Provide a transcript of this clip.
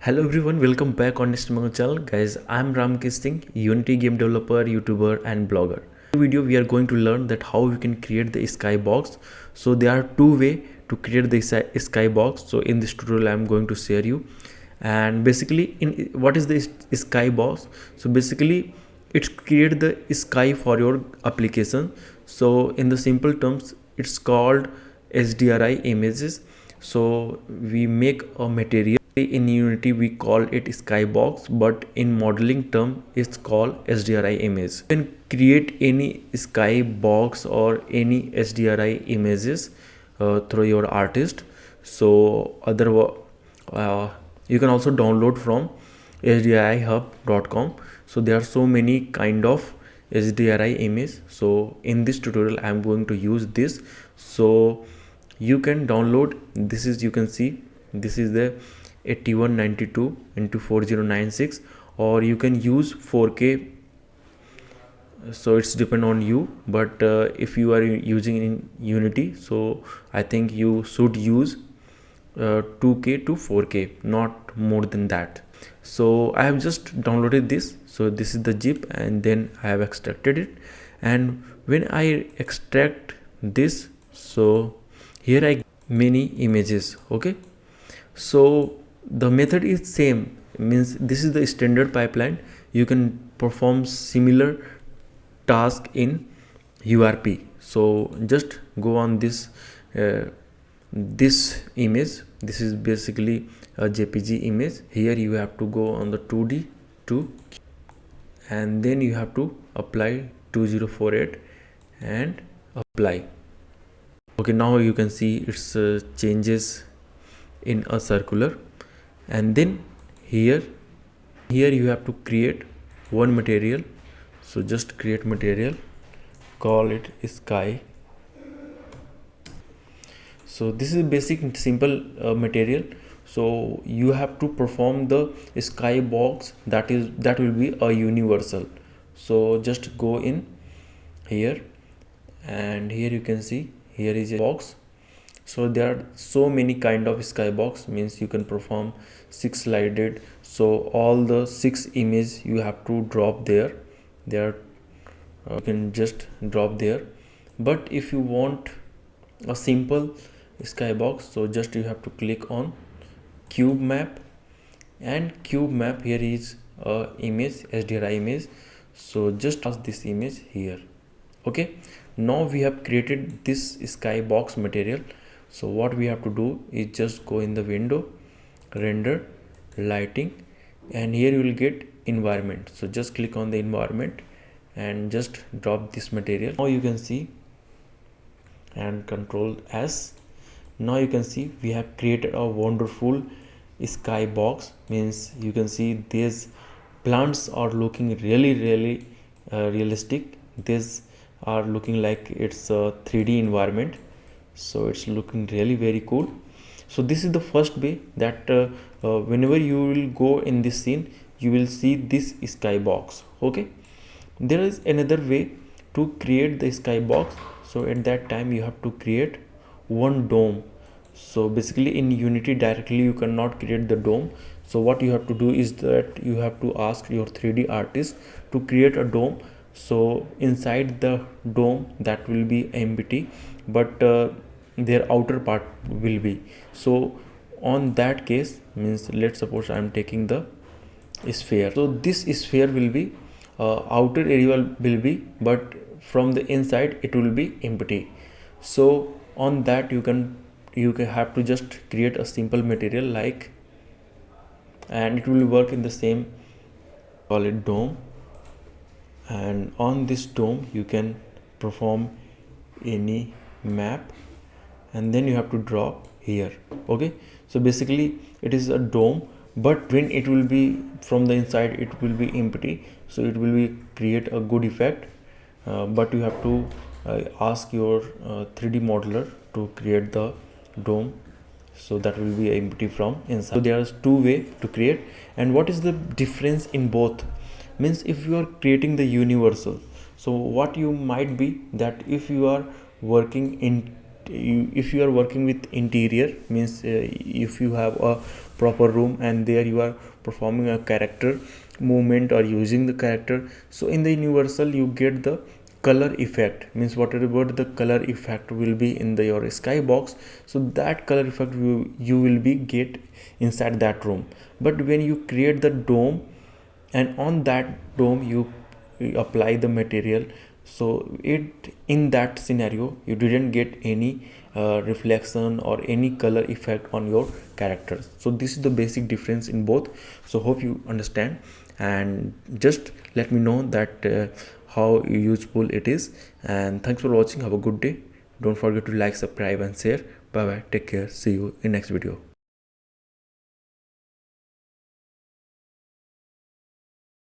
Hello everyone, welcome back on this channel. Guys, I'm Ramkesh Singh, Unity game developer, YouTuber and blogger. In this video we are going to learn that how we can create the skybox. So there are two ways to create the skybox. So in this tutorial I'm going to share you. And basically in what is the skybox? So basically it's create the sky for your application. So in the simple terms it's called HDRI images. So we make a material. In Unity we call it Skybox, but in modeling term it's called HDRI image. You can create any Skybox or any HDRI images through your artist. So you can also download from HDRIHub.com. So there are so many kind of HDRI image. So in this tutorial I am going to use this. So you can download this. Is you can see this is the 8192 into 4096, or you can use 4K. So it's depend on you, but if you are using in Unity, so I think you should use 2K to 4K, not more than that. So I have just downloaded this. So this is the zip, and then I have extracted it. And when I extract this, so here I get many images. Okay, so the method is same, means this is the standard pipeline. You can perform similar task in URP. So just go on this this image. This is basically a JPG image. Here you have to go on the 2D and then you have to apply 2048 and apply. Okay, now you can see it's changes in a circular. And then here you have to create one material. So just create material, call it sky. So this is basic simple material. So you have to perform the skybox that will be a universal. So just go in here, and here you can see here is a box. So there are so many kind of skybox, means you can perform 6 slided. So all the 6 image you have to drop there. You can just drop there. But if you want a simple skybox, so just you have to click on cube map, and cube map here is a image, HDRI image. So just pass this image here. Okay, now we have created this skybox material. So what we have to do is just go in the window, render, lighting, and here you will get environment. So just click on the environment and just drop this material. Now you can see, and Control S. Now you can see we have created a wonderful skybox. Means you can see these plants are looking really realistic. These are looking like it's a 3D environment. So it's looking really very cool. So this is the first way that whenever you will go in this scene, you will see this skybox. Okay, there is another way to create the skybox. So at that time you have to create one dome. So basically in Unity directly you cannot create the dome. So what you have to do is that you have to ask your 3D artist to create a dome. So inside the dome that will be empty, but their outer part will be. So on that case, means let's suppose I am taking the sphere. So this sphere will be outer area will be, but from the inside it will be empty. So on that you can have to just create a simple material like, and it will work in the same, call it dome. And on this dome you can perform any map, and then you have to drop here. Okay, so basically it is a dome, but when it will be from the inside it will be empty. So it will be create a good effect, but you have to ask your 3D modeler to create the dome, so that will be empty from inside. So there are two ways to create. And what is the difference in both? Means if you are creating the universal, so what you might be that if you are working in if you are working with interior, means if you have a proper room and there you are performing a character movement or using the character, so in the universal you get the color effect, means whatever the color effect will be in the your skybox, so that color effect you will be get inside that room. But when you create the dome and on that dome you apply the material, so it in that scenario you didn't get any reflection or any color effect on your characters. So this is the basic difference in both. So hope you understand, and just let me know that how useful it is. And thanks for watching. Have a good day. Don't forget to like, subscribe and share. Bye bye, take care, see you in next video.